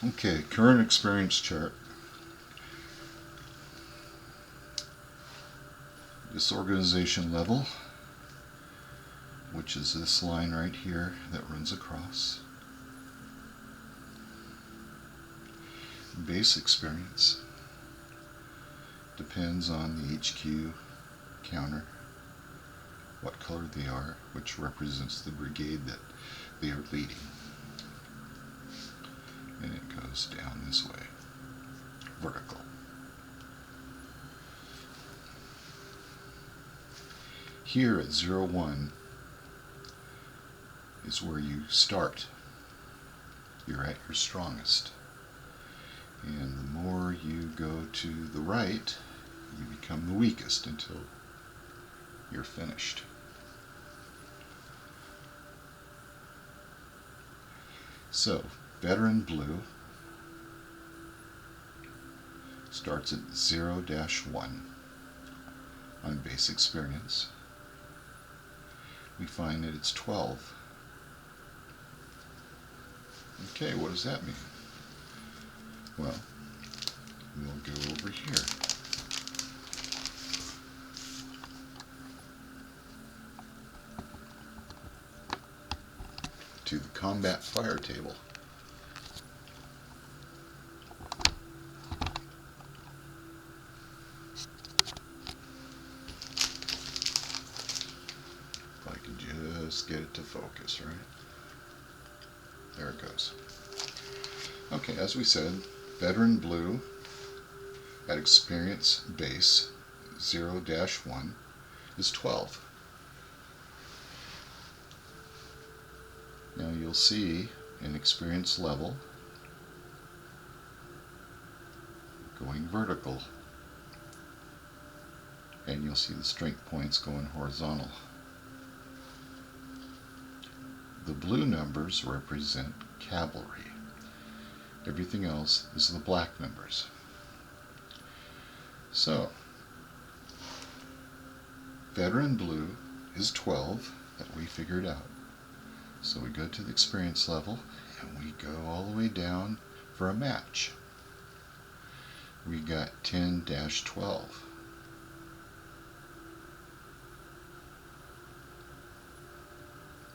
Okay, current experience chart. Disorganization level, which is this line right here that runs across. Base experience depends on the HQ counter, what color they are, which represents the brigade that they are leading. And it goes down this way, vertical. Here at 0-1 is where you start. You're at your strongest. And the more you go to the right, you become the weakest until you're finished. So, veteran blue starts at 0-1 on base experience. We find that it's 12. Okay, what does that mean? Well, we'll go over here. To the combat fire table. If I could just get it to focus, right? There it goes. Okay, as we said, veteran blue at experience base 0-1 is 12. Now you'll see an experience level going vertical, and you'll see the strength points going horizontal. The blue numbers represent cavalry. Everything else is the black numbers. So, veteran blue is 12 that we figured out. So we go to the experience level and we go all the way down for a match. We got 10-12.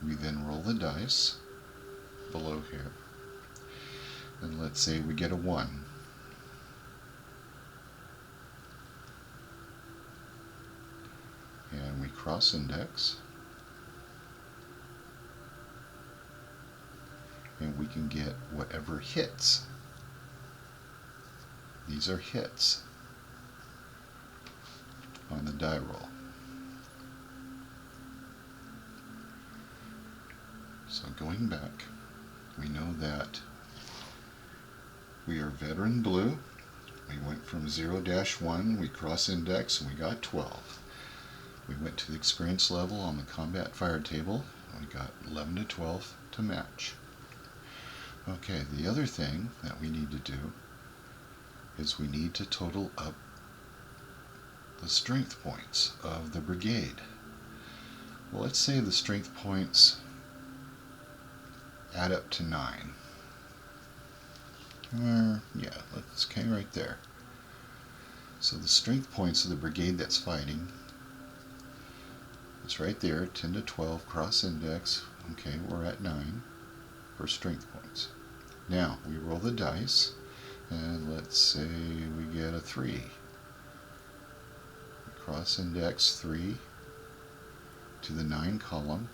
We then roll the dice below here. And let's say we get a 1. And we cross index. And we can get whatever hits. These are hits on the die roll. So going back, we know that we are veteran blue. We went from 0-1, we cross index, and we got 12. We went to the experience level on the combat fire table, and we got 11-12 to match. Okay, the other thing that we need to do is we need to total up the strength points of the brigade. Well, let's say the strength points add up to 9. Yeah, let's okay right there. So the strength points of the brigade that's fighting, it's right there, 10-12 cross index. Okay, we're at 9 for strength points. Now we roll the dice, and let's say we get a 3. We cross index 3 to the 9 column.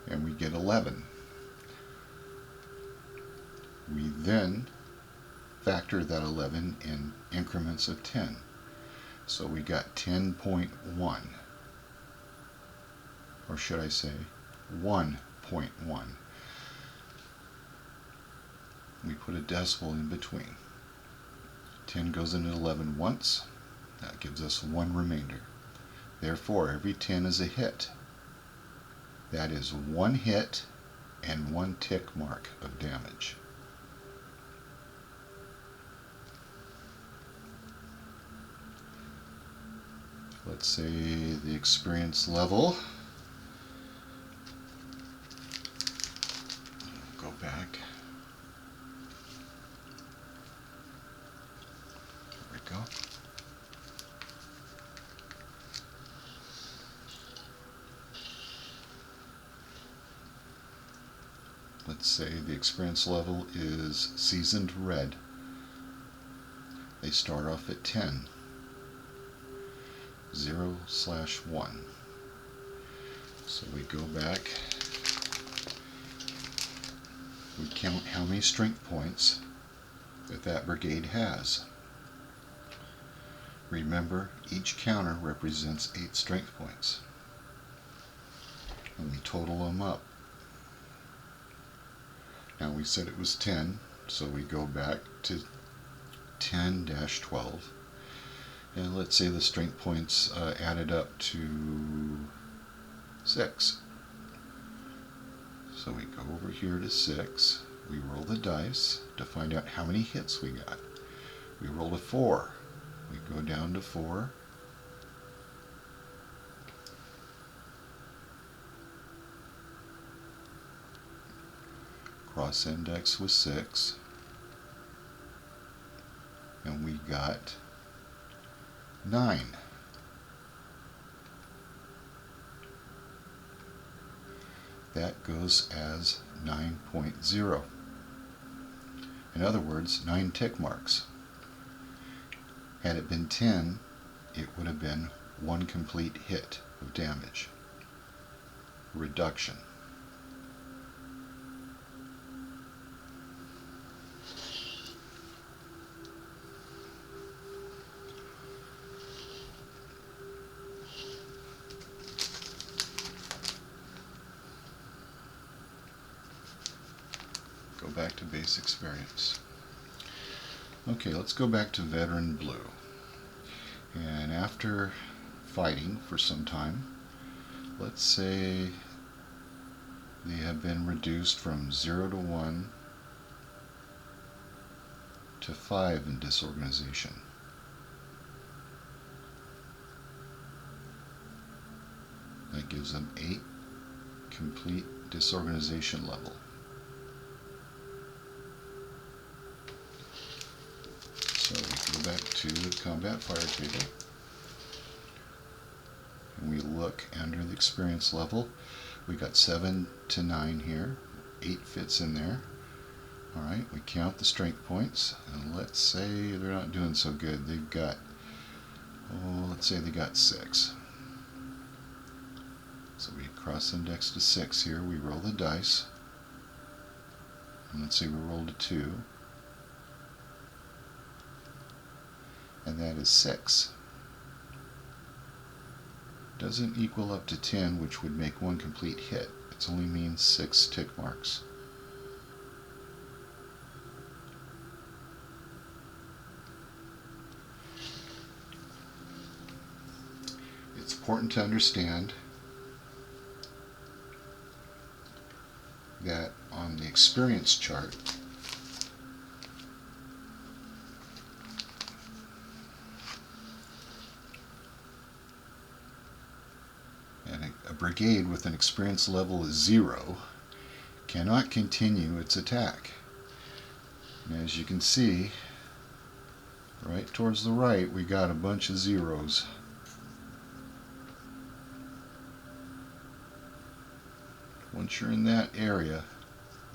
And we get 11. We then factor that 11 in increments of 10. So we got 10.1. Or should I say 1.1. We put a decimal in between. 10 goes into 11 once. That gives us 1 remainder. Therefore, every 10 is a hit. That is 1 hit and 1 tick mark of damage. let's say the experience level, go back, there we go. Let's say the experience level is seasoned red. They start off at 10. 0/1. So we go back, we count how many strength points that brigade has. Remember, each counter represents 8 strength points. And we total them up. Now we said it was 10, so we go back to 10-12. And let's say the strength points added up to 6. So we go over here to 6. We roll the dice to find out how many hits we got. We rolled a 4. We go down to 4. Cross index was 6. And we got 9. That goes as 9.0. In other words, 9 tick marks. Had it been 10, it would have been 1 complete hit of damage. Reduction. Go back to base experience. Okay, let's go back to veteran blue. And after fighting for some time, let's say they have been reduced from 0 to 1 to 5 in disorganization. That gives them 8 complete disorganization level. So we go back to the combat fire table and we look under the experience level. We got 7 to 9 here, 8 fits in there. Alright, we count the strength points and let's say they're not doing so good. They've got, let's say they got 6. So we cross index to 6 here, we roll the dice, and let's say we rolled a 2. And that is 6. Doesn't equal up to 10, which would make 1 complete hit. It only means 6 tick marks. It's important to understand that on the experience chart, a brigade with an experience level of 0 cannot continue its attack. And as you can see, right towards the right, we got a bunch of zeros. Once you're in that area,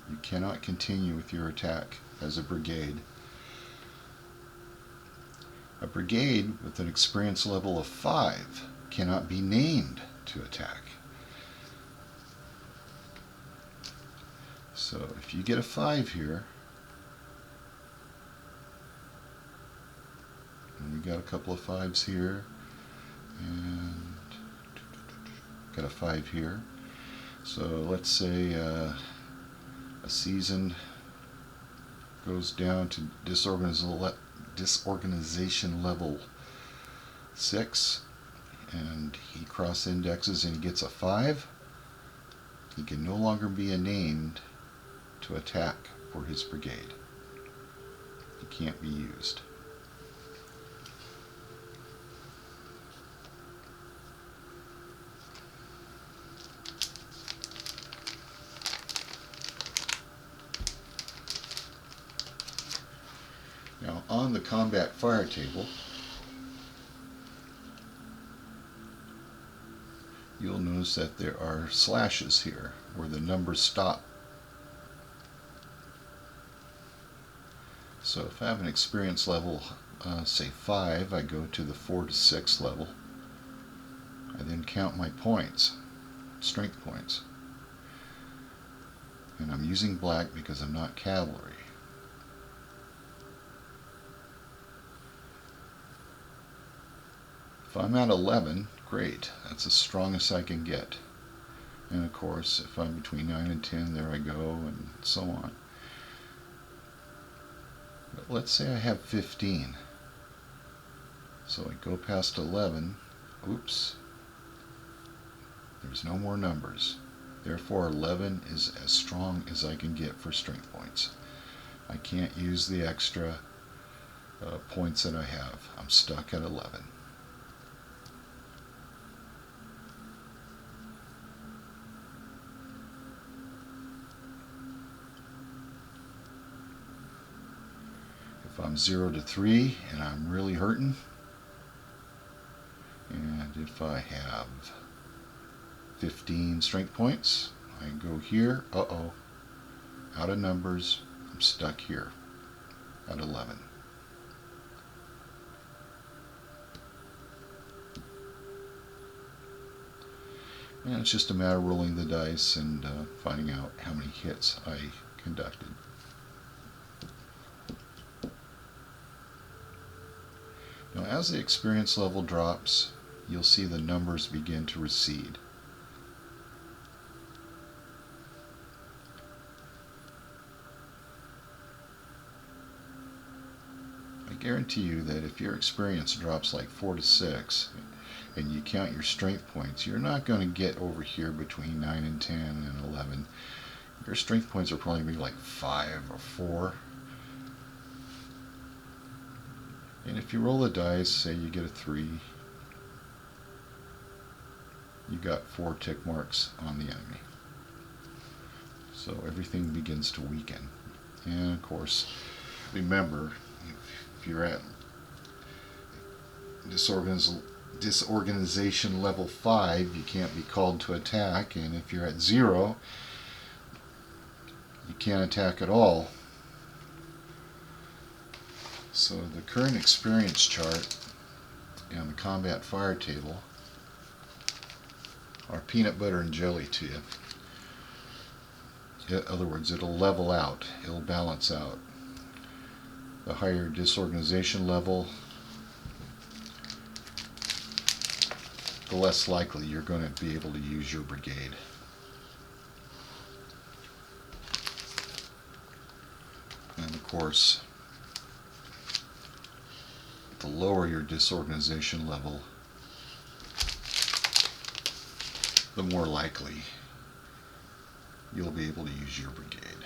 you cannot continue with your attack as a brigade. A brigade with an experience level of 5 cannot be named to attack. So if you get a 5 here, and we got a couple of 5s here, and got a 5 here. So let's say a season goes down to disorganization level 6, and he cross indexes and he gets a 5, he can no longer be named to attack for his brigade. He can't be used. on the combat fire table, you'll notice that there are slashes here where the numbers stop. So if I have an experience level, say 5, I go to the 4 to 6 level. I then count my points, strength points. And I'm using black because I'm not cavalry. If I'm at 11, great, that's as strong as I can get. And of course, if I'm between 9 and 10, there I go, and so on. But let's say I have 15. So I go past 11, oops, there's no more numbers. Therefore 11 is as strong as I can get for strength points. I can't use the extra points that I have. I'm stuck at 11. If I'm 0 to 3 and I'm really hurting, and if I have 15 strength points, I go here, uh-oh, out of numbers, I'm stuck here at 11. And it's just a matter of rolling the dice and finding out how many hits I conducted. Now, as the experience level drops, you'll see the numbers begin to recede. I guarantee you that if your experience drops like 4 to 6 and you count your strength points, you're not going to get over here between 9 and 10 and 11. Your strength points are probably going to be like 5 or 4. And if you roll the dice, say you get a 3, you got 4 tick marks on the enemy. So everything begins to weaken. And of course, remember, if you're at disorganization level 5, you can't be called to attack, and if you're at 0, you can't attack at all. So the current experience chart and the combat fire table are peanut butter and jelly to you. In other words, it'll level out, it'll balance out. The higher disorganization level, the less likely you're going to be able to use your brigade. And of course, the lower your disorganization level, the more likely you'll be able to use your brigade.